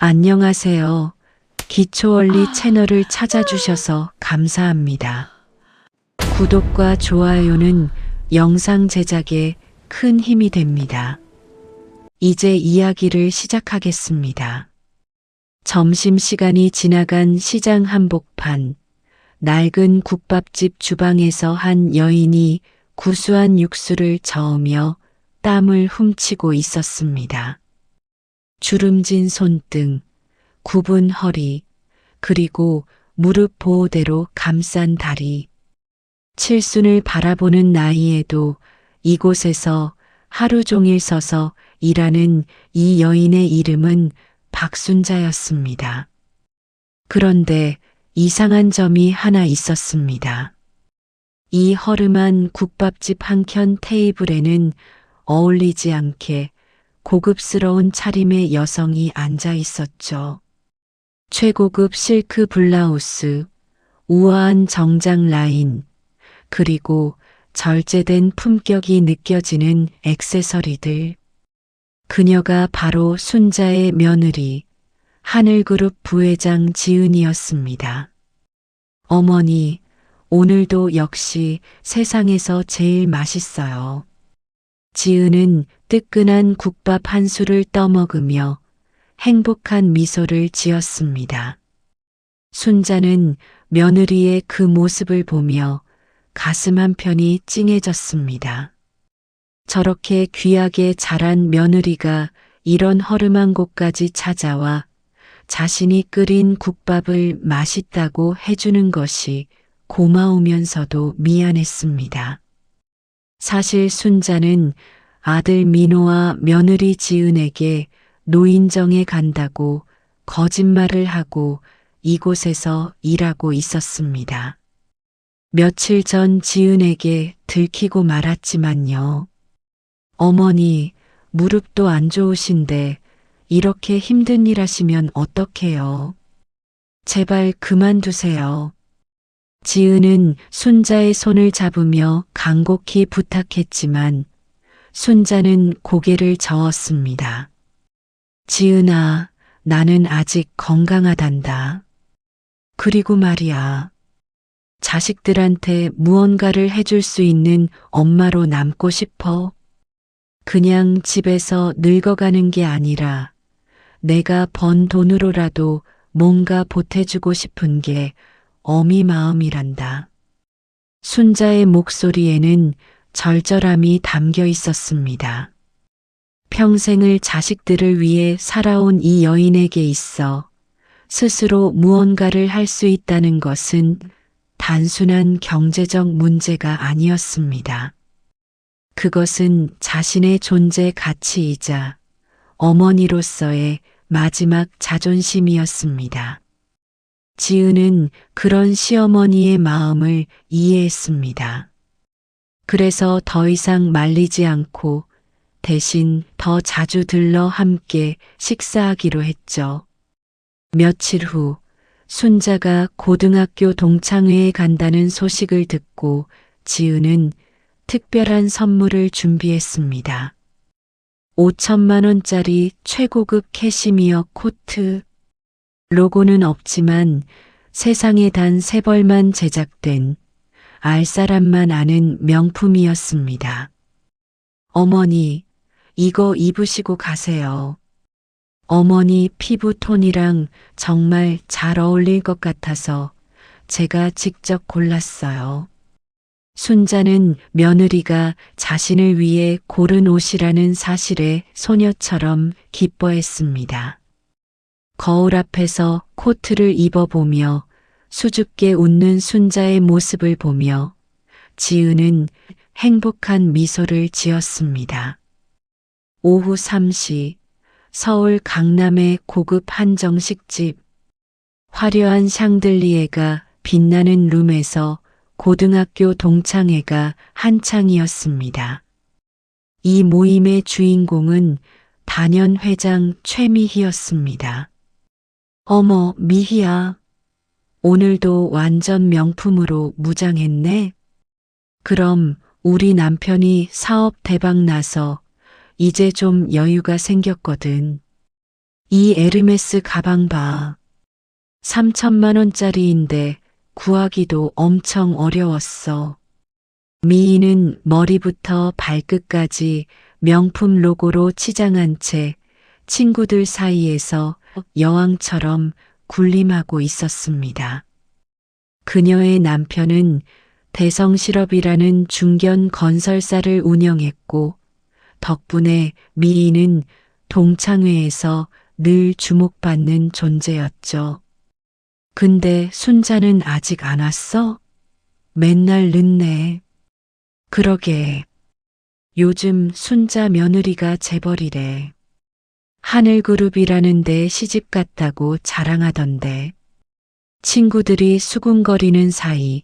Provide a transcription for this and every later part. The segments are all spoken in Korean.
안녕하세요. 기초원리 채널을 찾아주셔서 감사합니다. 구독과 좋아요는 영상 제작에 큰 힘이 됩니다. 이제 이야기를 시작하겠습니다. 점심시간이 지나간 시장 한복판, 낡은 국밥집 주방에서 한 여인이 구수한 육수를 저으며 땀을 훔치고 있었습니다. 주름진 손등, 굽은 허리, 그리고 무릎 보호대로 감싼 다리. 칠순을 바라보는 나이에도 이곳에서 하루 종일 서서 일하는 이 여인의 이름은 박순자였습니다. 그런데 이상한 점이 하나 있었습니다. 이 허름한 국밥집 한켠 테이블에는 어울리지 않게 고급스러운 차림의 여성이 앉아 있었죠. 최고급 실크 블라우스, 우아한 정장 라인, 그리고 절제된 품격이 느껴지는 액세서리들. 그녀가 바로 순자의 며느리, 하늘그룹 부회장 지은이었습니다. 어머니, 오늘도 역시 세상에서 제일 맛있어요. 지은은 뜨끈한 국밥 한 술을 떠먹으며 행복한 미소를 지었습니다. 순자는 며느리의 그 모습을 보며 가슴 한편이 찡해졌습니다. 저렇게 귀하게 자란 며느리가 이런 허름한 곳까지 찾아와 자신이 끓인 국밥을 맛있다고 해주는 것이 고마우면서도 미안했습니다. 사실 순자는 아들 민호와 며느리 지은에게 노인정에 간다고 거짓말을 하고 이곳에서 일하고 있었습니다. 며칠 전 지은에게 들키고 말았지만요. 어머니, 무릎도 안 좋으신데 이렇게 힘든 일 하시면 어떡해요? 제발 그만두세요. 지은은 순자의 손을 잡으며 간곡히 부탁했지만 순자는 고개를 저었습니다. 지은아, 나는 아직 건강하단다. 그리고 말이야. 자식들한테 무언가를 해줄 수 있는 엄마로 남고 싶어. 그냥 집에서 늙어가는 게 아니라 내가 번 돈으로라도 뭔가 보태주고 싶은 게 어미 마음이란다. 순자의 목소리에는 절절함이 담겨 있었습니다. 평생을 자식들을 위해 살아온 이 여인에게 있어 스스로 무언가를 할 수 있다는 것은 단순한 경제적 문제가 아니었습니다. 그것은 자신의 존재 가치이자 어머니로서의 마지막 자존심이었습니다. 지은은 그런 시어머니의 마음을 이해했습니다. 그래서 더 이상 말리지 않고 대신 더 자주 들러 함께 식사하기로 했죠. 며칠 후 순자가 고등학교 동창회에 간다는 소식을 듣고 지은은 특별한 선물을 준비했습니다. 5천만 원짜리 최고급 캐시미어 코트. 로고는 없지만 세상에 단 3벌만 제작된 알 사람만 아는 명품이었습니다. 어머니, 이거 입으시고 가세요. 어머니 피부톤이랑 정말 잘 어울릴 것 같아서 제가 직접 골랐어요. 순자는 며느리가 자신을 위해 고른 옷이라는 사실에 소녀처럼 기뻐했습니다. 거울 앞에서 코트를 입어보며 수줍게 웃는 순자의 모습을 보며 지은은 행복한 미소를 지었습니다. 오후 3시 서울 강남의 고급 한정식집. 화려한 샹들리에가 빛나는 룸에서 고등학교 동창회가 한창이었습니다. 이 모임의 주인공은 단연 회장 최미희였습니다. 어머, 미희야. 오늘도 완전 명품으로 무장했네. 그럼 우리 남편이 사업 대박 나서 이제 좀 여유가 생겼거든. 이 에르메스 가방 봐. 3천만 원짜리인데 구하기도 엄청 어려웠어. 미희는 머리부터 발끝까지 명품 로고로 치장한 채 친구들 사이에서 여왕처럼 군림하고 있었습니다. 그녀의 남편은 대성실업이라는 중견 건설사를 운영했고 덕분에 미희는 동창회에서 늘 주목받는 존재였죠. 근데 순자는 아직 안 왔어? 맨날 늦네. 그러게. 요즘 순자 며느리가 재벌이래. 하늘그룹이라는 데 시집 갔다고 자랑하던데. 친구들이 수군거리는 사이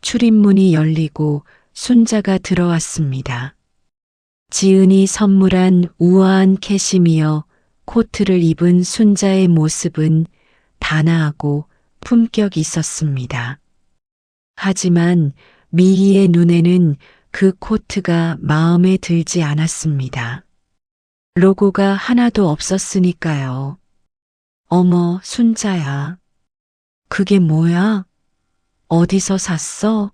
출입문이 열리고 순자가 들어왔습니다. 지은이 선물한 우아한 캐시미어 코트를 입은 순자의 모습은 단아하고 품격 있었습니다. 하지만 미희의 눈에는 그 코트가 마음에 들지 않았습니다. 로고가 하나도 없었으니까요. 어머, 순자야. 그게 뭐야? 어디서 샀어?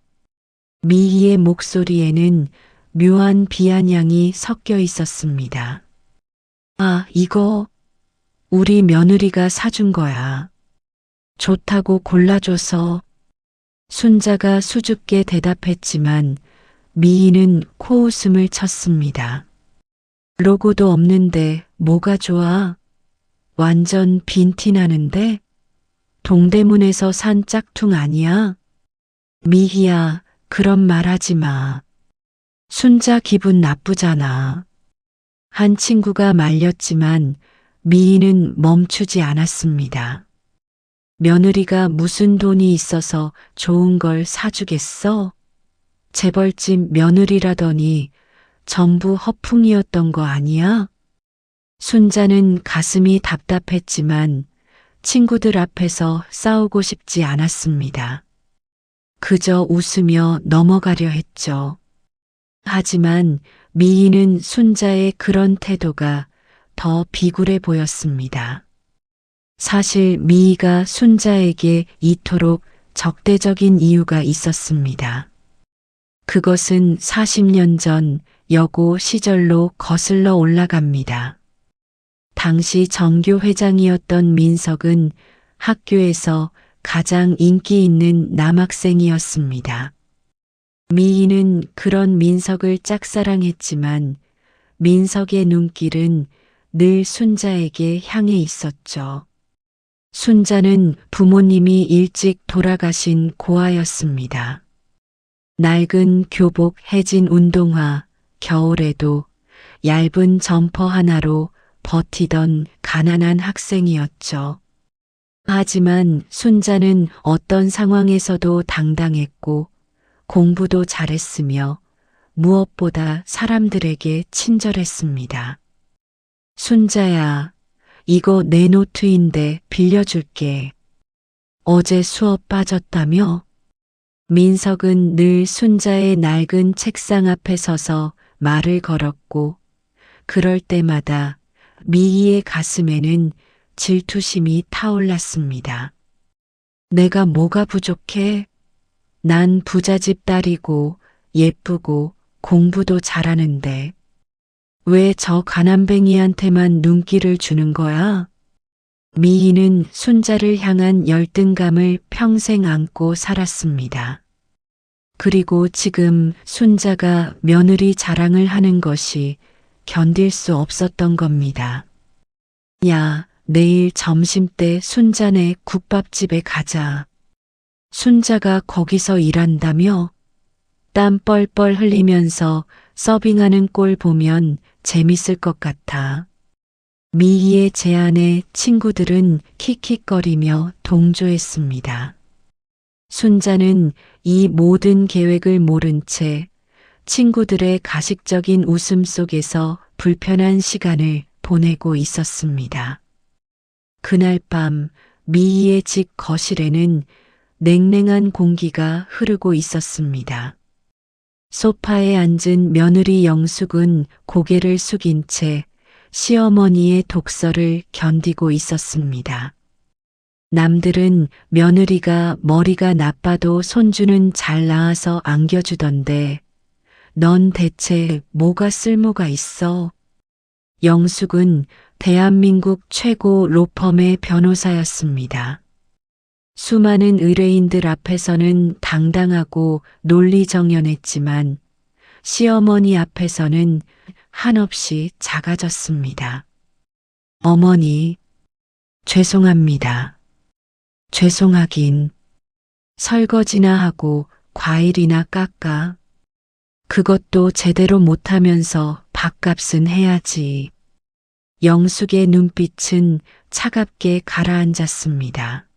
미희의 목소리에는 묘한 비아냥이 섞여 있었습니다. 아, 이거 우리 며느리가 사준 거야. 좋다고 골라줘서. 순자가 수줍게 대답했지만 미희는 코웃음을 쳤습니다. 로고도 없는데 뭐가 좋아? 완전 빈티 나는데? 동대문에서 산 짝퉁 아니야? 미희야, 그런 말 하지 마. 순자 기분 나쁘잖아. 한 친구가 말렸지만 미희는 멈추지 않았습니다. 며느리가 무슨 돈이 있어서 좋은 걸 사주겠어? 재벌집 며느리라더니 전부 허풍이었던 거 아니야? 순자는 가슴이 답답했지만 친구들 앞에서 싸우고 싶지 않았습니다. 그저 웃으며 넘어가려 했죠. 하지만 미희는 순자의 그런 태도가 더 비굴해 보였습니다. 사실 미희가 순자에게 이토록 적대적인 이유가 있었습니다. 그것은 40년 전 여고 시절로 거슬러 올라갑니다. 당시 정교 회장이었던 민석은 학교에서 가장 인기 있는 남학생이었습니다. 미희는 그런 민석을 짝사랑했지만 민석의 눈길은 늘 순자에게 향해 있었죠. 순자는 부모님이 일찍 돌아가신 고아였습니다. 낡은 교복 해진 운동화, 겨울에도 얇은 점퍼 하나로 버티던 가난한 학생이었죠. 하지만 순자는 어떤 상황에서도 당당했고 공부도 잘했으며 무엇보다 사람들에게 친절했습니다. 순자야, 이거 내 노트인데 빌려줄게. 어제 수업 빠졌다며? 민석은 늘 순자의 낡은 책상 앞에 서서 말을 걸었고 그럴 때마다 미희의 가슴에는 질투심이 타올랐습니다. 내가 뭐가 부족해? 난 부잣집 딸이고 예쁘고 공부도 잘하는데 왜 저 가난뱅이한테만 눈길을 주는 거야? 미희는 순자를 향한 열등감을 평생 안고 살았습니다. 그리고 지금 순자가 며느리 자랑을 하는 것이 견딜 수 없었던 겁니다. 야, 내일 점심때 순자네 국밥집에 가자. 순자가 거기서 일한다며? 땀 뻘뻘 흘리면서 서빙하는 꼴 보면 재밌을 것 같아. 미희의 제안에 친구들은 킥킥거리며 동조했습니다. 순자는 이 모든 계획을 모른 채 친구들의 가식적인 웃음 속에서 불편한 시간을 보내고 있었습니다. 그날 밤 미희의 집 거실에는 냉랭한 공기가 흐르고 있었습니다. 소파에 앉은 며느리 영숙은 고개를 숙인 채 시어머니의 독설을 견디고 있었습니다. 남들은 며느리가 머리가 나빠도 손주는 잘 낳아서 안겨주던데 넌 대체 뭐가 쓸모가 있어? 영숙은 대한민국 최고 로펌의 변호사였습니다. 수많은 의뢰인들 앞에서는 당당하고 논리정연했지만 시어머니 앞에서는 한없이 작아졌습니다. 어머니, 죄송합니다. 죄송하긴. 설거지나 하고 과일이나 깎아. 그것도 제대로 못하면서 밥값은 해야지. 영숙의 눈빛은 차갑게 가라앉았습니다.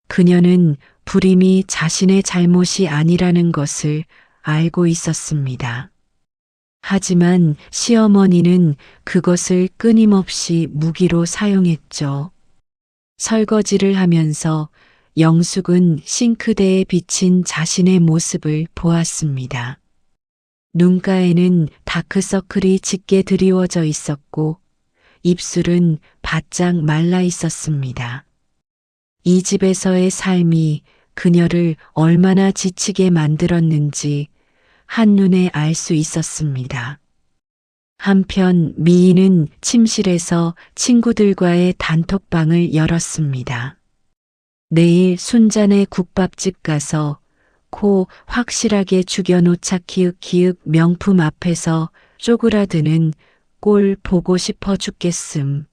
그녀는 불임이 자신의 잘못이 아니라는 것을 알고 있었습니다. 하지만 시어머니는 그것을 끊임없이 무기로 사용했죠. 설거지를 하면서 영숙은 싱크대에 비친 자신의 모습을 보았습니다. 눈가에는 다크서클이 짙게 드리워져 있었고 입술은 바짝 말라 있었습니다. 이 집에서의 삶이 그녀를 얼마나 지치게 만들었는지 한눈에 알 수 있었습니다. 한편 미희는 침실에서 친구들과의 단톡방을 열었습니다. 내일 순잔의 국밥집 가서 코 확실하게 죽여놓자 키읔키읔 명품 앞에서 쪼그라드는 꼴 보고 싶어 죽겠음.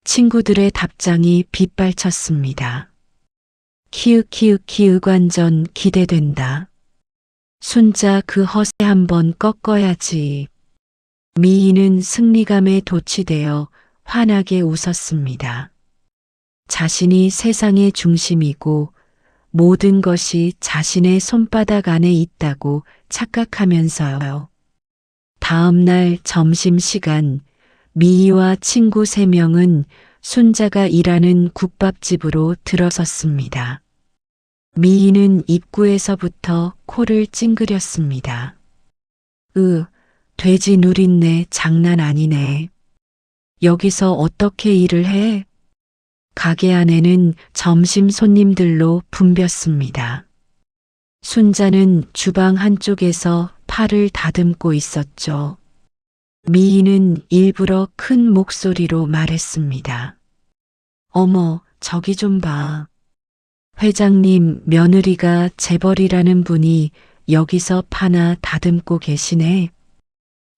친구들의 답장이 빗발쳤습니다. 키읔키읔키읔 완전 기대된다. 순자 그 허세 한번 꺾어야지. 미희는 승리감에 도취되어 환하게 웃었습니다. 자신이 세상의 중심이고 모든 것이 자신의 손바닥 안에 있다고 착각하면서요. 다음 날 점심시간 미희와 친구 3명은 순자가 일하는 국밥집으로 들어섰습니다. 미희는 입구에서부터 코를 찡그렸습니다. 돼지 누린내 장난 아니네. 여기서 어떻게 일을 해? 가게 안에는 점심 손님들로 붐볐습니다. 순자는 주방 한쪽에서 팔을 다듬고 있었죠. 미희는 일부러 큰 목소리로 말했습니다. 어머, 저기 좀 봐. 회장님 며느리가 재벌이라는 분이 여기서 파나 다듬고 계시네.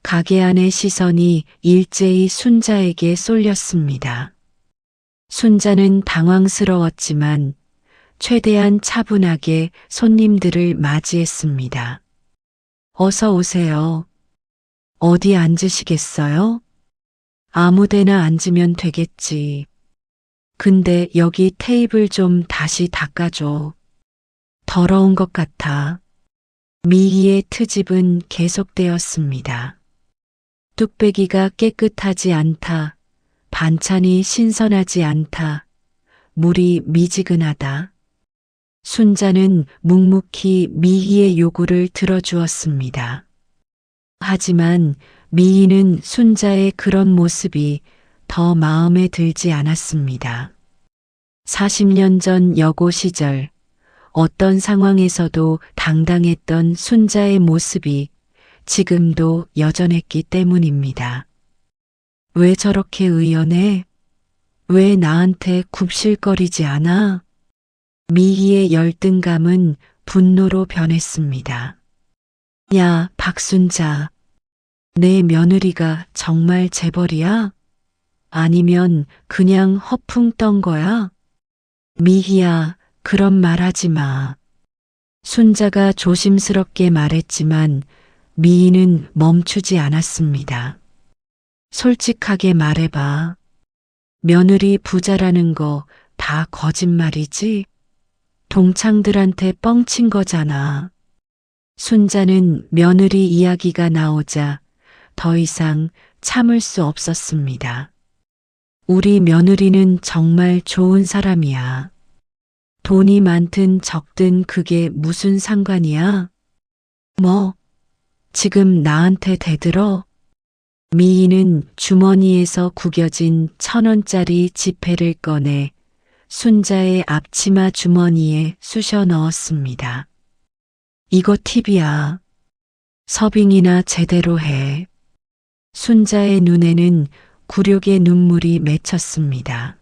가게 안의 시선이 일제히 순자에게 쏠렸습니다. 순자는 당황스러웠지만 최대한 차분하게 손님들을 맞이했습니다. 어서 오세요. 어디 앉으시겠어요? 아무데나 앉으면 되겠지. 근데 여기 테이블 좀 다시 닦아줘. 더러운 것 같아. 미희의 트집은 계속되었습니다. 뚝배기가 깨끗하지 않다. 반찬이 신선하지 않다. 물이 미지근하다. 순자는 묵묵히 미희의 요구를 들어주었습니다. 하지만 미희는 순자의 그런 모습이 더 마음에 들지 않았습니다. 40년 전 여고 시절 어떤 상황에서도 당당했던 순자의 모습이 지금도 여전했기 때문입니다. 왜 저렇게 의연해? 왜 나한테 굽실거리지 않아? 미희의 열등감은 분노로 변했습니다. 야, 박순자. 내 며느리가 정말 재벌이야? 아니면 그냥 허풍 떤 거야? 미희야, 그런 말 하지 마. 순자가 조심스럽게 말했지만 미희는 멈추지 않았습니다. 솔직하게 말해봐. 며느리 부자라는 거 다 거짓말이지? 동창들한테 뻥친 거잖아. 순자는 며느리 이야기가 나오자 더 이상 참을 수 없었습니다. 우리 며느리는 정말 좋은 사람이야. 돈이 많든 적든 그게 무슨 상관이야? 뭐, 지금 나한테 대들어? 미희는 주머니에서 구겨진 1,000원짜리 지폐를 꺼내 순자의 앞치마 주머니에 쑤셔 넣었습니다. 이거 팁이야. 서빙이나 제대로 해. 순자의 눈에는 굴욕의 눈물이 맺혔습니다.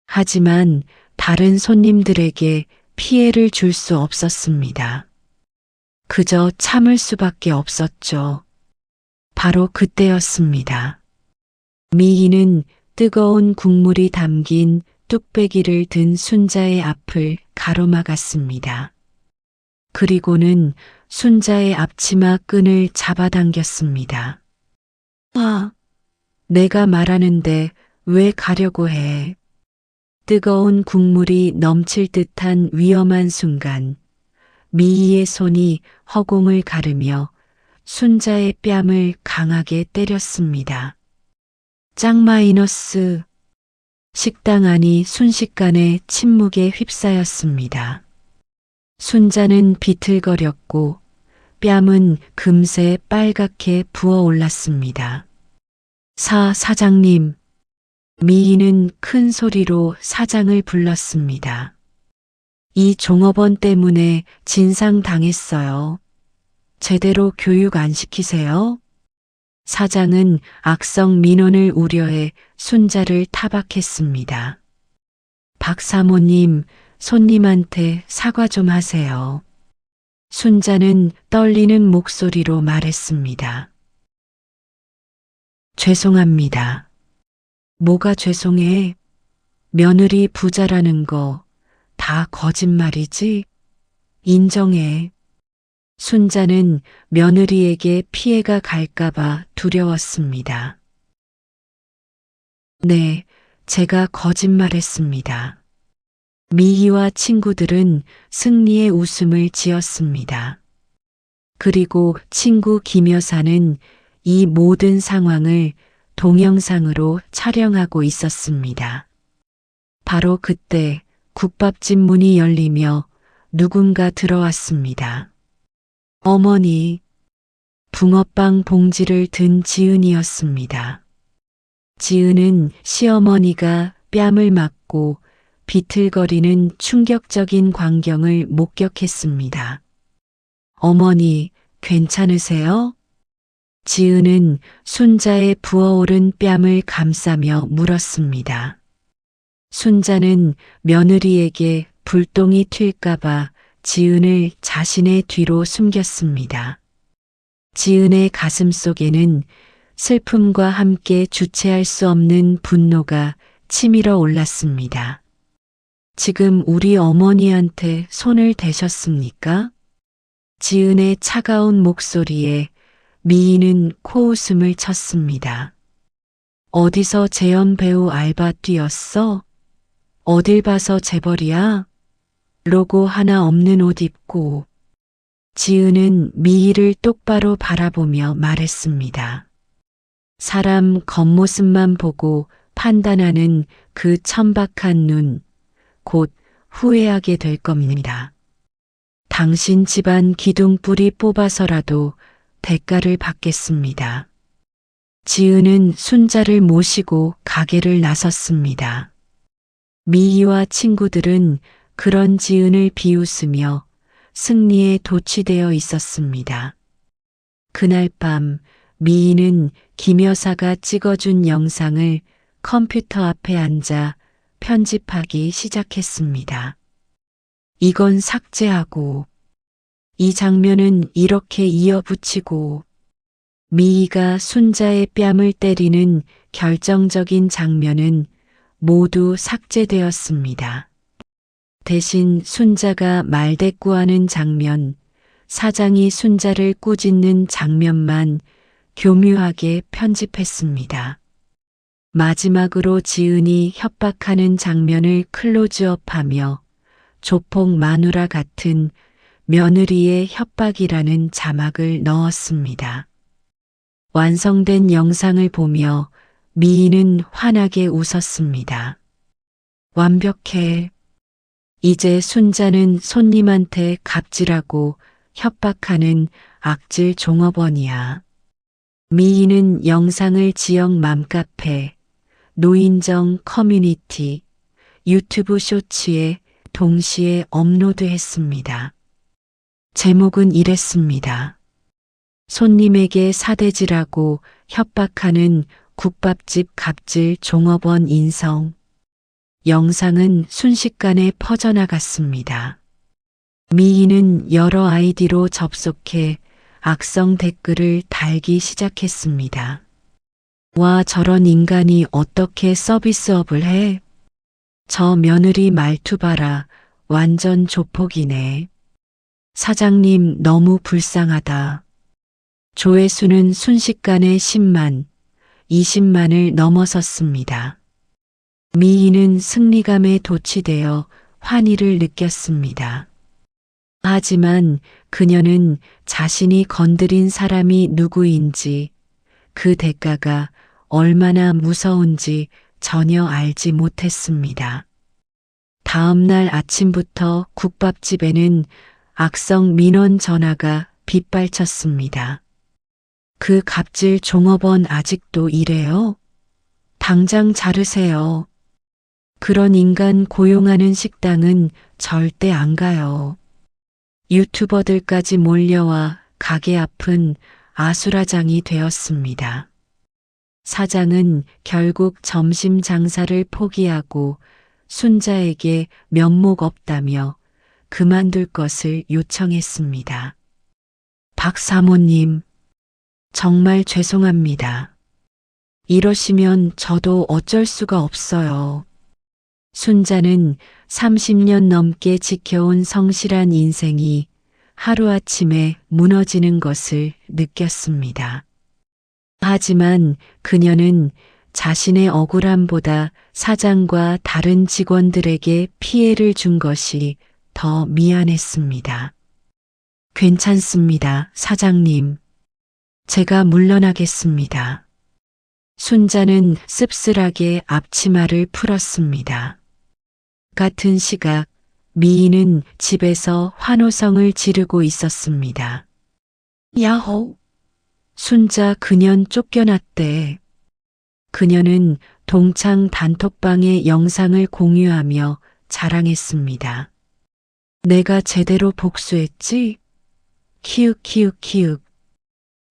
하지만 다른 손님들에게 피해를 줄 수 없었습니다. 그저 참을 수밖에 없었죠. 바로 그때였습니다. 미희는 뜨거운 국물이 담긴 뚝배기를 든 순자의 앞을 가로막았습니다. 그리고는 순자의 앞치마 끈을 잡아당겼습니다. 아, 내가 말하는데 왜 가려고 해? 뜨거운 국물이 넘칠 듯한 위험한 순간, 미희의 손이 허공을 가르며 순자의 뺨을 강하게 때렸습니다. 짱 마이너스. 식당 안이 순식간에 침묵에 휩싸였습니다. 순자는 비틀거렸고 뺨은 금세 빨갛게 부어올랐습니다. 사장님. 미희는 큰 소리로 사장을 불렀습니다. 이 종업원 때문에 진상당했어요. 제대로 교육 안 시키세요? 사장은 악성 민원을 우려해 순자를 타박했습니다. 박 사모님, 손님한테 사과 좀 하세요. 순자는 떨리는 목소리로 말했습니다. 죄송합니다. 뭐가 죄송해? 며느리 부자라는 거 다 거짓말이지? 인정해. 순자는 며느리에게 피해가 갈까봐 두려웠습니다. 네, 제가 거짓말했습니다. 미희와 친구들은 승리의 웃음을 지었습니다. 그리고 친구 김 여사는 이 모든 상황을 동영상으로 촬영하고 있었습니다. 바로 그때 국밥집 문이 열리며 누군가 들어왔습니다. 어머니, 붕어빵 봉지를 든 지은이었습니다. 지은은 시어머니가 뺨을 맞고 비틀거리는 충격적인 광경을 목격했습니다. 어머니, 괜찮으세요? 지은은 순자의 부어오른 뺨을 감싸며 물었습니다. 순자는 며느리에게 불똥이 튈까봐 지은을 자신의 뒤로 숨겼습니다. 지은의 가슴 속에는 슬픔과 함께 주체할 수 없는 분노가 치밀어 올랐습니다. 지금 우리 어머니한테 손을 대셨습니까? 지은의 차가운 목소리에 미희는 코웃음을 쳤습니다. 어디서 재연 배우 알바 뛰었어? 어딜 봐서 재벌이야? 로고 하나 없는 옷 입고. 지은은 미희를 똑바로 바라보며 말했습니다. 사람 겉모습만 보고 판단하는 그 천박한 눈, 곧 후회하게 될 겁니다. 당신 집안 기둥뿌리 뽑아서라도 대가를 받겠습니다. 지은은 순자를 모시고 가게를 나섰습니다. 미희와 친구들은 그런 지은을 비웃으며 승리에 도취되어 있었습니다. 그날 밤 미희는 김 여사가 찍어준 영상을 컴퓨터 앞에 앉아 편집하기 시작했습니다. 이건 삭제하고, 이 장면은 이렇게 이어붙이고, 미희가 순자의 뺨을 때리는 결정적인 장면은 모두 삭제되었습니다. 대신 순자가 말대꾸하는 장면, 사장이 순자를 꾸짖는 장면만 교묘하게 편집했습니다. 마지막으로 지은이 협박하는 장면을 클로즈업하며 조폭 마누라 같은 며느리의 협박이라는 자막을 넣었습니다. 완성된 영상을 보며 미희는 환하게 웃었습니다. 완벽해. 이제 순자는 손님한테 갑질하고 협박하는 악질 종업원이야. 미희는 영상을 지역 맘카페, 노인정 커뮤니티, 유튜브 쇼츠에 동시에 업로드했습니다. 제목은 이랬습니다. 손님에게 사대질하고 협박하는 국밥집 갑질 종업원 인성. 영상은 순식간에 퍼져나갔습니다. 미희는 여러 아이디로 접속해 악성 댓글을 달기 시작했습니다. 와, 저런 인간이 어떻게 서비스업을 해? 저 며느리 말투 봐라. 완전 조폭이네. 사장님 너무 불쌍하다. 조회수는 순식간에 10만, 20만을 넘어섰습니다. 미희는 승리감에 도취되어 환희를 느꼈습니다. 하지만 그녀는 자신이 건드린 사람이 누구인지, 그 대가가 얼마나 무서운지 전혀 알지 못했습니다. 다음 날 아침부터 국밥집에는 악성 민원 전화가 빗발쳤습니다. 그 갑질 종업원 아직도 이래요? 당장 자르세요. 그런 인간 고용하는 식당은 절대 안 가요. 유튜버들까지 몰려와 가게 앞은 아수라장이 되었습니다. 사장은 결국 점심 장사를 포기하고 순자에게 면목 없다며 그만둘 것을 요청했습니다. 박 사모님, 정말 죄송합니다. 이러시면 저도 어쩔 수가 없어요. 순자는 30년 넘게 지켜온 성실한 인생이 하루아침에 무너지는 것을 느꼈습니다. 하지만 그녀는 자신의 억울함보다 사장과 다른 직원들에게 피해를 준 것이 더 미안했습니다. 괜찮습니다, 사장님. 제가 물러나겠습니다. 순자는 씁쓸하게 앞치마를 풀었습니다. 같은 시각 미희는 집에서 환호성을 지르고 있었습니다. 야호! 순자 그년 쫓겨났대. 그녀는 동창 단톡방에 영상을 공유하며 자랑했습니다. 내가 제대로 복수했지? 키읔키읔키읔.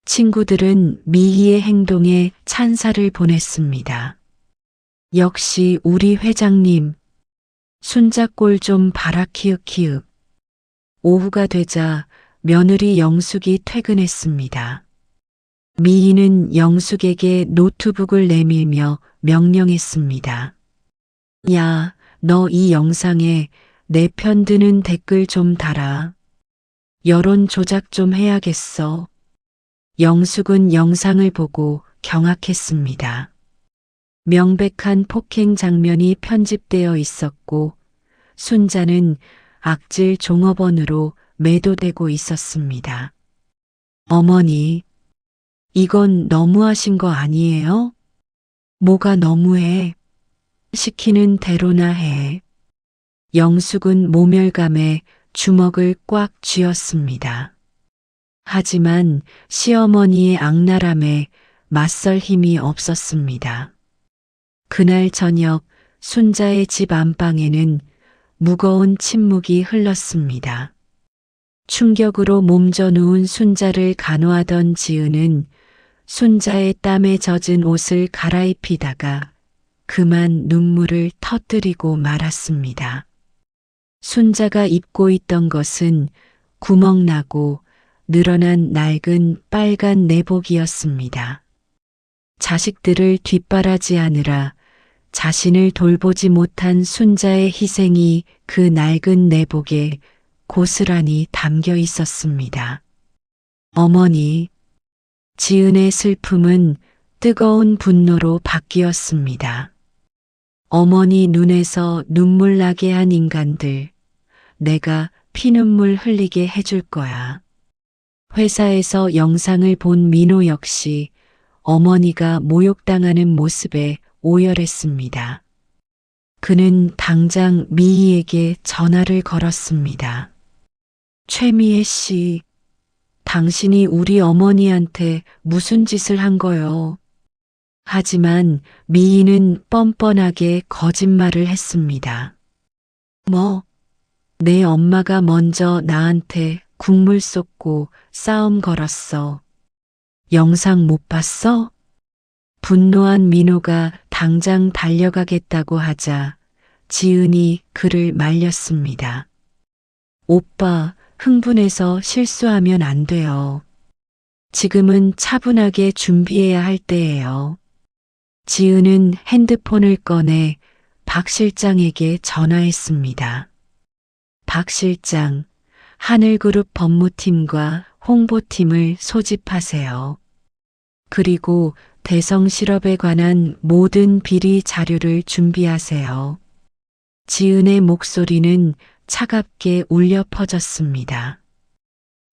친구들은 미희의 행동에 찬사를 보냈습니다. 역시 우리 회장님. 순자 꼴 좀 봐라 키읔키읔. 오후가 되자 며느리 영숙이 퇴근했습니다. 미희는 영숙에게 노트북을 내밀며 명령했습니다. 야, 너 이 영상에 내 편 드는 댓글 좀 달아. 여론 조작 좀 해야겠어. 영숙은 영상을 보고 경악했습니다. 명백한 폭행 장면이 편집되어 있었고 순자는 악질 종업원으로 매도되고 있었습니다. 어머니, 이건 너무하신 거 아니에요? 뭐가 너무해? 시키는 대로나 해. 영숙은 모멸감에 주먹을 꽉 쥐었습니다. 하지만 시어머니의 악랄함에 맞설 힘이 없었습니다. 그날 저녁 순자의 집 안방에는 무거운 침묵이 흘렀습니다. 충격으로 몸져 누운 순자를 간호하던 지은은 순자의 땀에 젖은 옷을 갈아입히다가 그만 눈물을 터뜨리고 말았습니다. 순자가 입고 있던 것은 구멍나고 늘어난 낡은 빨간 내복이었습니다. 자식들을 뒷바라지하느라 자신을 돌보지 못한 순자의 희생이 그 낡은 내복에 고스란히 담겨 있었습니다. 어머니, 지은의 슬픔은 뜨거운 분노로 바뀌었습니다. 어머니 눈에서 눈물 나게 한 인간들, 내가 피눈물 흘리게 해줄 거야. 회사에서 영상을 본 민호 역시 어머니가 모욕당하는 모습에 오열했습니다. 그는 당장 미희에게 전화를 걸었습니다. 최미애 씨, 당신이 우리 어머니한테 무슨 짓을 한 거요? 하지만 미희는 뻔뻔하게 거짓말을 했습니다. 뭐, 내 엄마가 먼저 나한테 국물 쏟고 싸움 걸었어. 영상 못 봤어? 분노한 민호가 당장 달려가겠다고 하자 지은이 그를 말렸습니다. 오빠, 흥분해서 실수하면 안 돼요. 지금은 차분하게 준비해야 할 때예요. 지은은 핸드폰을 꺼내 박 실장에게 전화했습니다. 박 실장, 하늘그룹 법무팀과 홍보팀을 소집하세요. 그리고 대성실업에 관한 모든 비리 자료를 준비하세요. 지은의 목소리는 차갑게 울려 퍼졌습니다.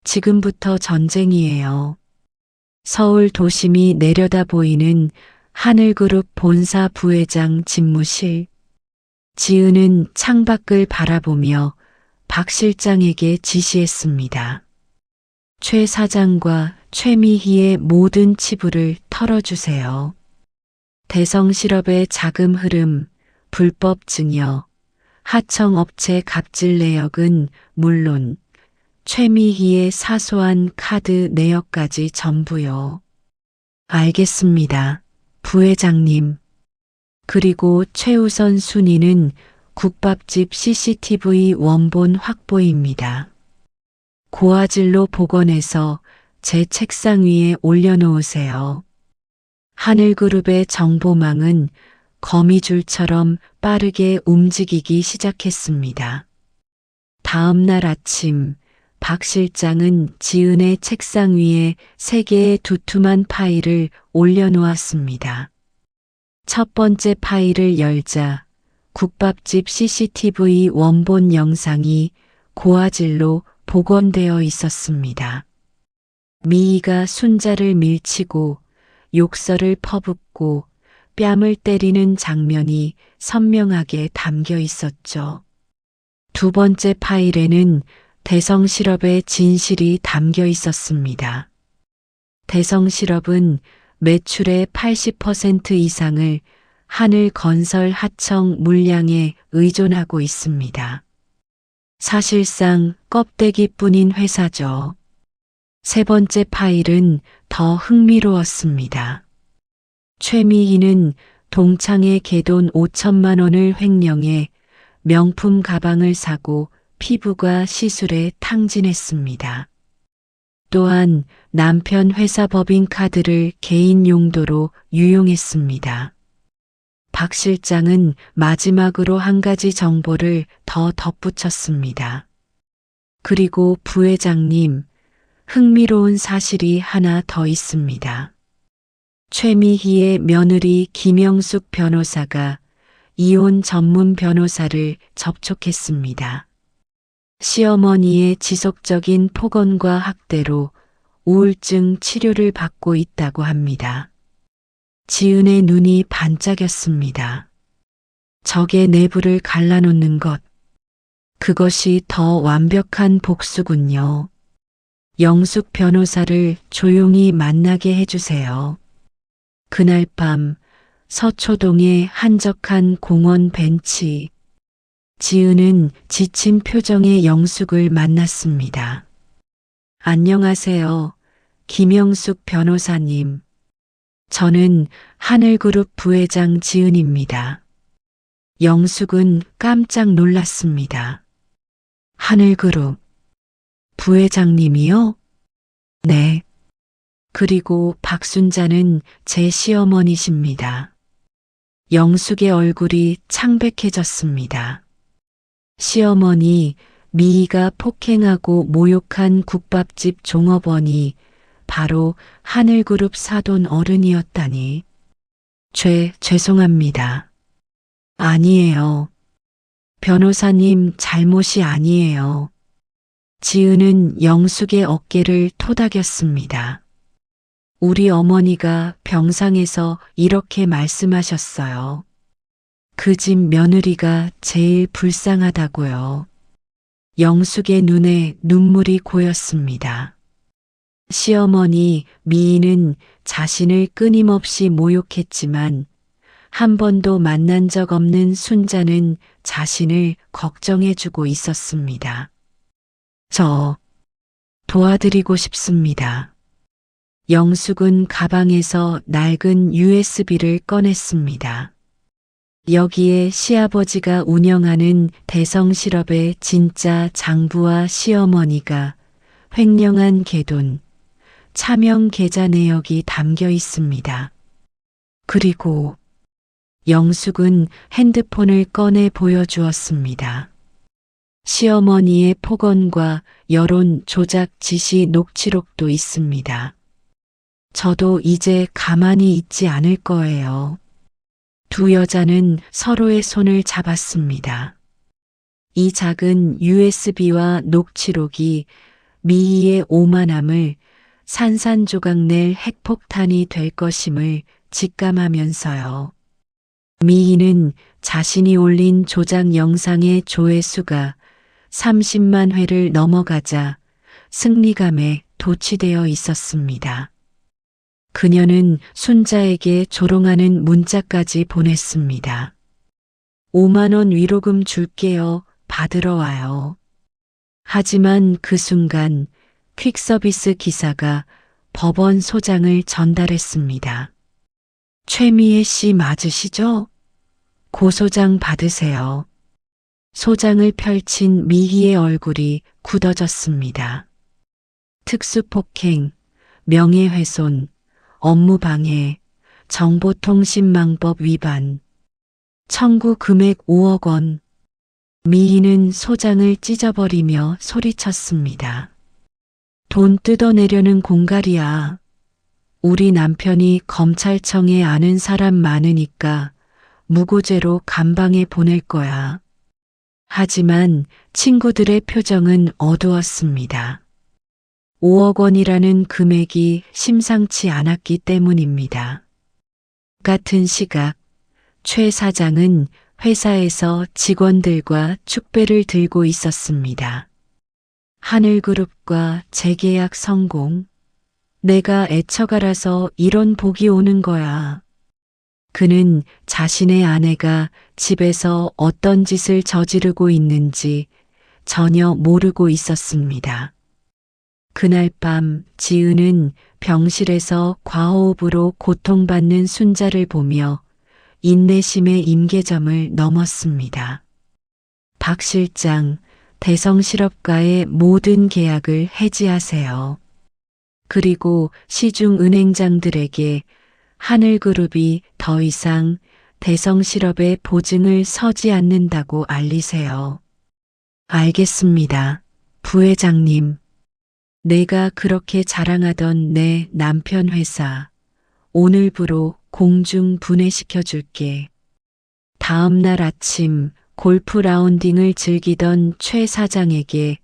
지금부터 전쟁이에요. 서울 도심이 내려다 보이는 하늘그룹 본사 부회장 집무실. 지은은 창밖을 바라보며 박 실장에게 지시했습니다. 최 사장과 최미희의 모든 치부를 털어주세요. 대성실업의 자금 흐름, 불법 증여, 하청업체 갑질 내역은 물론 최미희의 사소한 카드 내역까지 전부요. 알겠습니다, 부회장님. 그리고 최우선 순위는 국밥집 CCTV 원본 확보입니다. 고화질로 복원해서 제 책상 위에 올려놓으세요. 하늘그룹의 정보망은 거미줄처럼 빠르게 움직이기 시작했습니다. 다음 날 아침 박 실장은 지은의 책상 위에 3개의 두툼한 파일을 올려놓았습니다. 첫 번째 파일을 열자 국밥집 CCTV 원본 영상이 고화질로 복원되어 있었습니다. 미희가 순자를 밀치고 욕설을 퍼붓고 뺨을 때리는 장면이 선명하게 담겨 있었죠. 두 번째 파일에는 대성실업의 진실이 담겨 있었습니다. 대성실업은 매출의 80% 이상을 하늘건설 하청 물량에 의존하고 있습니다. 사실상 껍데기뿐인 회사죠. 세 번째 파일은 더 흥미로웠습니다. 최미희는 동창의 갯돈 5천만 원을 횡령해 명품 가방을 사고 피부과 시술에 탕진했습니다. 또한 남편 회사 법인카드를 개인 용도로 유용했습니다. 박 실장은 마지막으로 한 가지 정보를 더 덧붙였습니다. 그리고 부회장님, 흥미로운 사실이 하나 더 있습니다. 최미희의 며느리 김영숙 변호사가 이혼 전문 변호사를 접촉했습니다. 시어머니의 지속적인 폭언과 학대로 우울증 치료를 받고 있다고 합니다. 지은의 눈이 반짝였습니다. 적의 내부를 갈라놓는 것, 그것이 더 완벽한 복수군요. 영숙 변호사를 조용히 만나게 해주세요. 그날 밤 서초동의 한적한 공원 벤치. 지은은 지친 표정의 영숙을 만났습니다. 안녕하세요, 김영숙 변호사님. 저는 하늘그룹 부회장 지은입니다. 영숙은 깜짝 놀랐습니다. 하늘그룹 부회장님이요? 네. 그리고 박순자는 제 시어머니십니다. 영숙의 얼굴이 창백해졌습니다. 시어머니, 미희가 폭행하고 모욕한 국밥집 종업원이 바로 하늘그룹 사돈 어른이었다니. 죄송합니다. 아니에요. 변호사님 잘못이 아니에요. 지은은 영숙의 어깨를 토닥였습니다. 우리 어머니가 병상에서 이렇게 말씀하셨어요. 그 집 며느리가 제일 불쌍하다고요. 영숙의 눈에 눈물이 고였습니다. 시어머니 미희는 자신을 끊임없이 모욕했지만 한 번도 만난 적 없는 순자는 자신을 걱정해주고 있었습니다. 저 도와드리고 싶습니다. 영숙은 가방에서 낡은 USB를 꺼냈습니다. 여기에 시아버지가 운영하는 대성실업의 진짜 장부와 시어머니가 횡령한 개돈, 차명 계좌 내역이 담겨 있습니다. 그리고 영숙은 핸드폰을 꺼내 보여주었습니다. 시어머니의 폭언과 여론 조작 지시 녹취록도 있습니다. 저도 이제 가만히 있지 않을 거예요. 두 여자는 서로의 손을 잡았습니다. 이 작은 USB와 녹취록이 미희의 오만함을 산산조각 낼 핵폭탄이 될 것임을 직감하면서요. 미희는 자신이 올린 조작 영상의 조회수가 30만 회를 넘어가자 승리감에 도취되어 있었습니다. 그녀는 순자에게 조롱하는 문자까지 보냈습니다. 5만 원 위로금 줄게요. 받으러 와요. 하지만 그 순간 퀵서비스 기사가 법원 소장을 전달했습니다. 최미애 씨 맞으시죠? 고소장 받으세요. 소장을 펼친 미희의 얼굴이 굳어졌습니다. 특수폭행, 명예훼손, 업무방해, 정보통신망법 위반, 청구 금액 5억 원. 미희는 소장을 찢어버리며 소리쳤습니다. 돈 뜯어내려는 공갈이야. 우리 남편이 검찰청에 아는 사람 많으니까 무고죄로 감방에 보낼 거야. 하지만 친구들의 표정은 어두웠습니다. 5억 원이라는 금액이 심상치 않았기 때문입니다. 같은 시각 최 사장은 회사에서 직원들과 축배를 들고 있었습니다. 하늘그룹과 재계약 성공. 내가 애처가라서 이런 복이 오는 거야. 그는 자신의 아내가 집에서 어떤 짓을 저지르고 있는지 전혀 모르고 있었습니다. 그날 밤 지은은 병실에서 과호흡으로 고통받는 순자를 보며 인내심의 임계점을 넘었습니다. 박 실장, 대성실업과의 모든 계약을 해지하세요. 그리고 시중은행장들에게 하늘그룹이 더 이상 대성실업의 보증을 서지 않는다고 알리세요. 알겠습니다, 부회장님. 내가 그렇게 자랑하던 내 남편 회사, 오늘부로 공중 분해시켜 줄게. 다음 날 아침 골프 라운딩을 즐기던 최 사장에게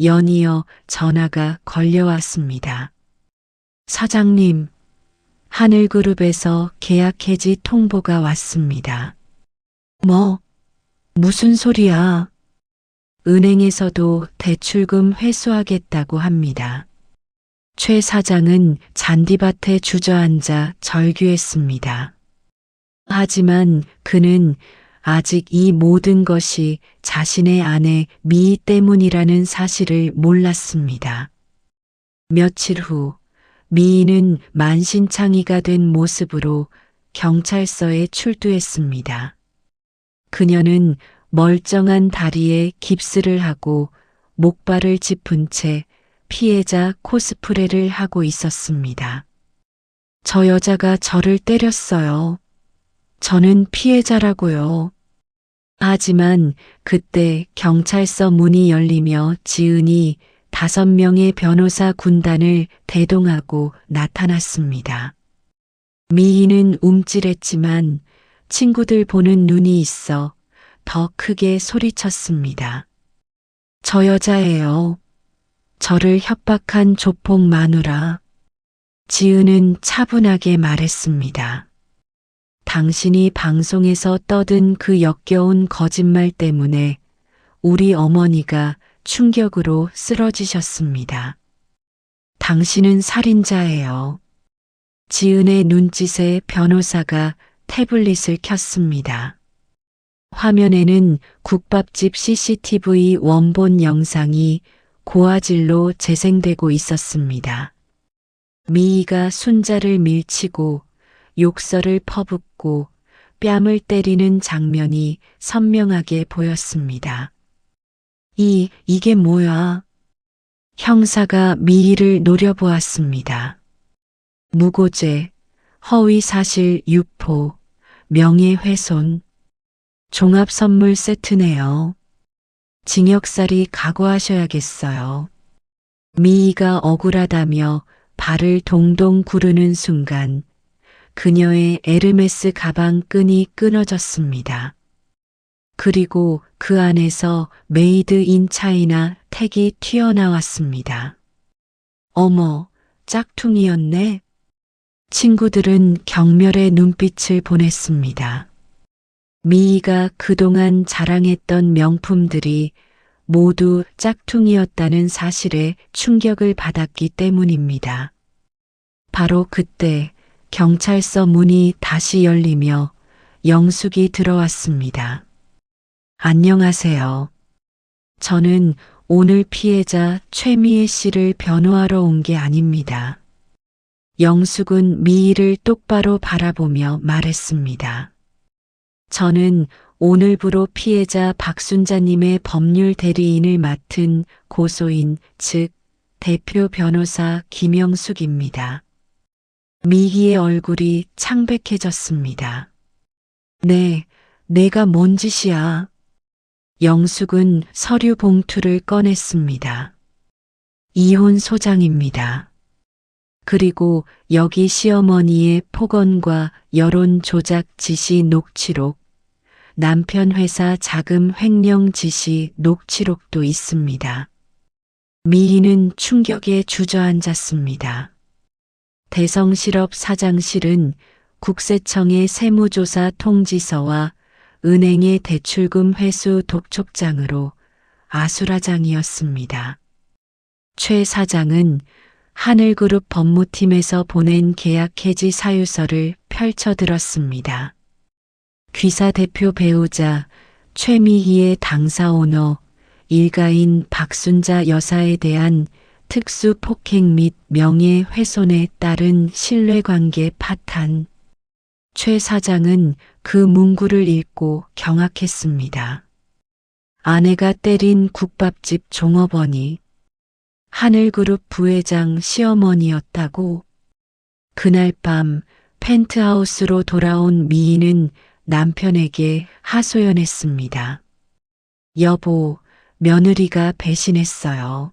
연이어 전화가 걸려왔습니다. 사장님, 하늘그룹에서 계약 해지 통보가 왔습니다. 무슨 소리야? 은행에서도 대출금 회수하겠다고 합니다. 최 사장은 잔디밭에 주저앉아 절규했습니다. 하지만 그는 아직 이 모든 것이 자신의 아내 미희 때문이라는 사실을 몰랐습니다. 며칠 후 미희는 만신창이가 된 모습으로 경찰서에 출두했습니다. 그녀는 멀쩡한 다리에 깁스를 하고 목발을 짚은 채 피해자 코스프레를 하고 있었습니다. 저 여자가 저를 때렸어요. 저는 피해자라고요. 하지만 그때 경찰서 문이 열리며 지은이 5명의 변호사 군단을 대동하고 나타났습니다. 미희는 움찔했지만 친구들 보는 눈이 있어 더 크게 소리쳤습니다. 저 여자예요. 저를 협박한 조폭 마누라. 지은은 차분하게 말했습니다. 당신이 방송에서 떠든 그 역겨운 거짓말 때문에 우리 어머니가 충격으로 쓰러지셨습니다. 당신은 살인자예요. 지은의 눈짓에 변호사가 태블릿을 켰습니다. 화면에는 국밥집 CCTV 원본 영상이 고화질로 재생되고 있었습니다. 미희가 순자를 밀치고 욕설을 퍼붓고 뺨을 때리는 장면이 선명하게 보였습니다. 이게 뭐야? 형사가 미희를 노려보았습니다. 무고죄, 허위사실 유포, 명예훼손, 종합선물 세트네요. 징역살이 각오하셔야겠어요. 미희가 억울하다며 발을 동동 구르는 순간 그녀의 에르메스 가방 끈이 끊어졌습니다. 그리고 그 안에서 메이드 인 차이나 택이 튀어나왔습니다. 어머, 짝퉁이었네. 친구들은 경멸의 눈빛을 보냈습니다. 미희가 그동안 자랑했던 명품들이 모두 짝퉁이었다는 사실에 충격을 받았기 때문입니다. 바로 그때 경찰서 문이 다시 열리며 영숙이 들어왔습니다. 안녕하세요. 저는 오늘 피해자 최미애 씨를 변호하러 온 게 아닙니다. 영숙은 미희를 똑바로 바라보며 말했습니다. 저는 오늘부로 피해자 박순자님의 법률 대리인을 맡은 고소인, 즉 대표 변호사 김영숙입니다. 미희의 얼굴이 창백해졌습니다. 네, 내가 뭔 짓이야? 영숙은 서류 봉투를 꺼냈습니다. 이혼 소장입니다. 그리고 여기 시어머니의 폭언과 여론 조작 지시 녹취록, 남편 회사 자금 횡령 지시 녹취록도 있습니다. 미희는 충격에 주저앉았습니다. 대성실업 사장실은 국세청의 세무조사 통지서와 은행의 대출금 회수 독촉장으로 아수라장이었습니다. 최 사장은 하늘그룹 법무팀에서 보낸 계약 해지 사유서를 펼쳐들었습니다. 귀사 대표 배우자 최미희의 당사 오너 일가인 박순자 여사에 대한 특수 폭행 및 명예훼손에 따른 신뢰관계 파탄. 최 사장은 그 문구를 읽고 경악했습니다. 아내가 때린 국밥집 종업원이 하늘그룹 부회장 시어머니였다고? 그날 밤 펜트하우스로 돌아온 미희는 남편에게 하소연했습니다. 여보, 며느리가 배신했어요.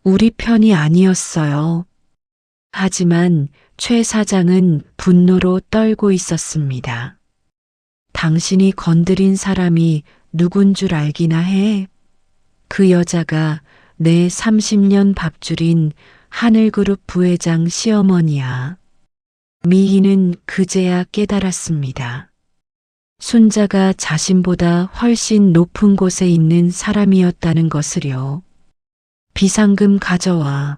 우리 편이 아니었어요. 하지만 최 사장은 분노로 떨고 있었습니다. 당신이 건드린 사람이 누군 줄 알기나 해? 그 여자가 내 30년 밥줄인 하늘그룹 부회장 시어머니야. 미희는 그제야 깨달았습니다. 순자가 자신보다 훨씬 높은 곳에 있는 사람이었다는 것을요. 비상금 가져와.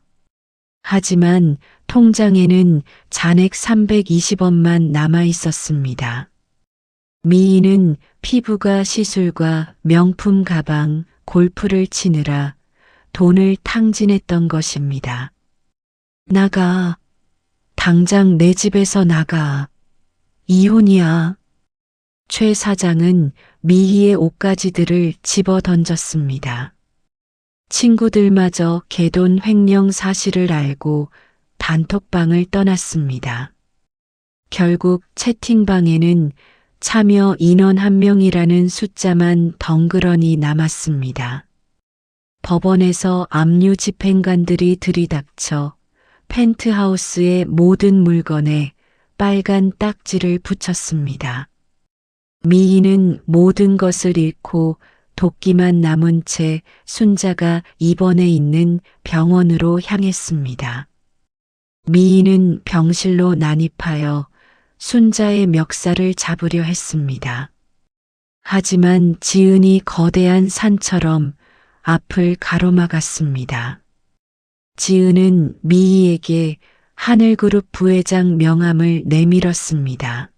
하지만 통장에는 잔액 320원만 남아 있었습니다. 미희는 피부과 시술과 명품 가방, 골프를 치느라 돈을 탕진했던 것입니다. 나가. 당장 내 집에서 나가. 이혼이야. 최 사장은 미희의 옷가지들을 집어 던졌습니다. 친구들마저 개돈 횡령 사실을 알고 단톡방을 떠났습니다. 결국 채팅방에는 참여 인원 1명이라는 숫자만 덩그러니 남았습니다. 법원에서 압류 집행관들이 들이닥쳐 펜트하우스의 모든 물건에 빨간 딱지를 붙였습니다. 미희는 모든 것을 잃고 도끼만 남은 채 순자가 입원해 있는 병원으로 향했습니다. 미희는 병실로 난입하여 순자의 멱살을 잡으려 했습니다. 하지만 지은이 거대한 산처럼 앞을 가로막았습니다. 지은은 미희에게 하늘그룹 부회장 명함을 내밀었습니다.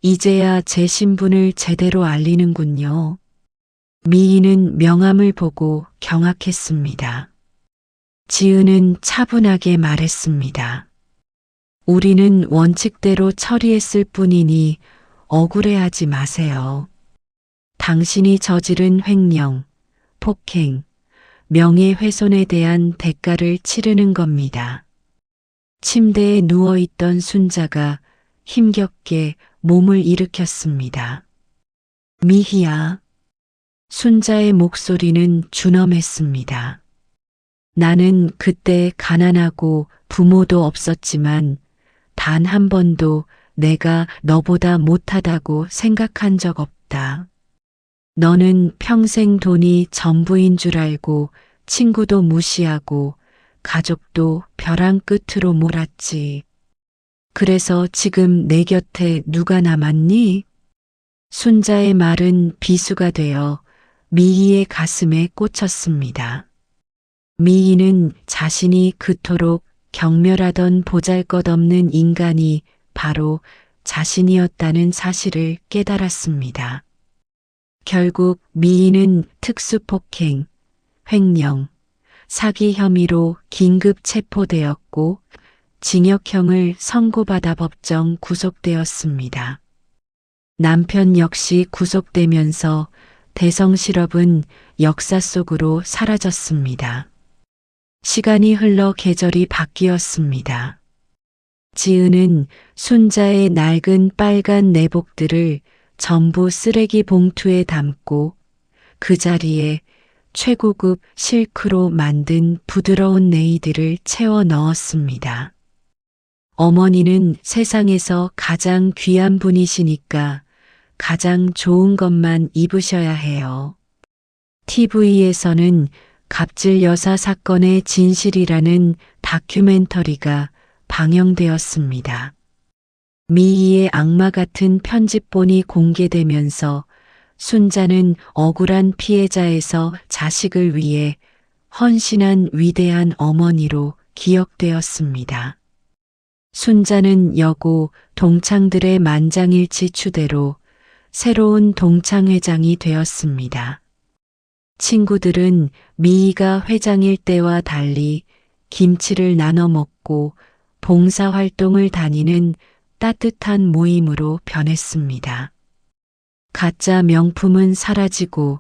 이제야 제 신분을 제대로 알리는군요. 미희는 명함을 보고 경악했습니다. 지은은 차분하게 말했습니다. 우리는 원칙대로 처리했을 뿐이니 억울해하지 마세요. 당신이 저지른 횡령, 폭행, 명예훼손에 대한 대가를 치르는 겁니다. 침대에 누워있던 순자가 힘겹게 몸을 일으켰습니다. 미희야. 순자의 목소리는 준엄했습니다. 나는 그때 가난하고 부모도 없었지만 단 한 번도 내가 너보다 못하다고 생각한 적 없다. 너는 평생 돈이 전부인 줄 알고 친구도 무시하고 가족도 벼랑 끝으로 몰았지. 그래서 지금 내 곁에 누가 남았니? 순자의 말은 비수가 되어 미희의 가슴에 꽂혔습니다. 미희는 자신이 그토록 경멸하던 보잘것없는 인간이 바로 자신이었다는 사실을 깨달았습니다. 결국 미희는 특수폭행, 횡령, 사기 혐의로 긴급 체포되었고 징역형을 선고받아 법정 구속되었습니다. 남편 역시 구속되면서 대성실업은 역사 속으로 사라졌습니다. 시간이 흘러 계절이 바뀌었습니다. 지은은 순자의 낡은 빨간 내복들을 전부 쓰레기 봉투에 담고 그 자리에 최고급 실크로 만든 부드러운 네이들을 채워 넣었습니다. 어머니는 세상에서 가장 귀한 분이시니까 가장 좋은 것만 입으셔야 해요. TV에서는 갑질 여사 사건의 진실이라는 다큐멘터리가 방영되었습니다. 미희의 악마 같은 편집본이 공개되면서 순자는 억울한 피해자에서 자식을 위해 헌신한 위대한 어머니로 기억되었습니다. 순자는 여고 동창들의 만장일치 추대로 새로운 동창회장이 되었습니다. 친구들은 미희가 회장일 때와 달리 김치를 나눠 먹고 봉사활동을 다니는 따뜻한 모임으로 변했습니다. 가짜 명품은 사라지고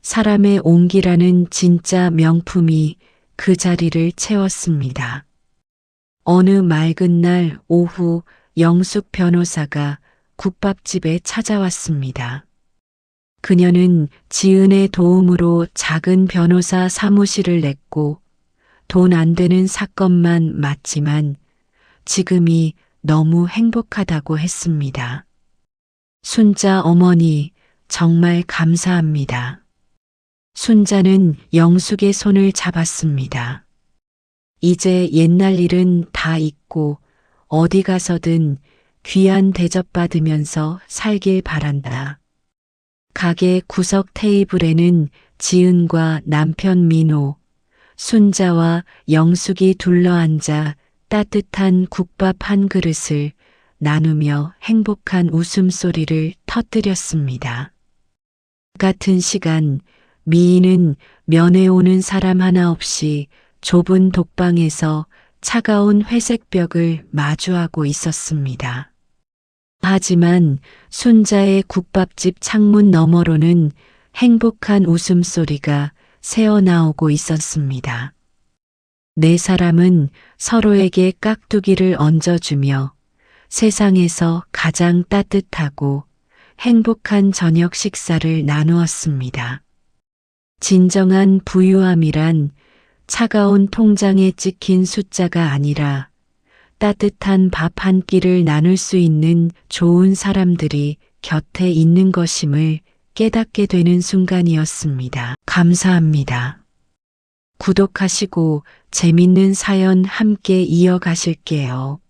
사람의 온기라는 진짜 명품이 그 자리를 채웠습니다. 어느 맑은 날 오후 영숙 변호사가 국밥집에 찾아왔습니다. 그녀는 지은의 도움으로 작은 변호사 사무실을 냈고 돈 안 되는 사건만 맡지만 지금이 너무 행복하다고 했습니다. 순자 어머니, 정말 감사합니다. 순자는 영숙의 손을 잡았습니다. 이제 옛날 일은 다 잊고 어디 가서든 귀한 대접받으면서 살길 바란다. 가게 구석 테이블에는 지은과 남편 민호, 순자와 영숙이 둘러앉아 따뜻한 국밥 한 그릇을 나누며 행복한 웃음소리를 터뜨렸습니다. 같은 시간 미희는 면회 오는 사람 하나 없이 좁은 독방에서 차가운 회색 벽을 마주하고 있었습니다. 하지만 순자의 국밥집 창문 너머로는 행복한 웃음소리가 새어나오고 있었습니다. 네 사람은 서로에게 깍두기를 얹어주며 세상에서 가장 따뜻하고 행복한 저녁 식사를 나누었습니다. 진정한 부유함이란 차가운 통장에 찍힌 숫자가 아니라 따뜻한 밥 한 끼를 나눌 수 있는 좋은 사람들이 곁에 있는 것임을 깨닫게 되는 순간이었습니다. 감사합니다. 구독하시고 재밌는 사연 함께 이어가실게요.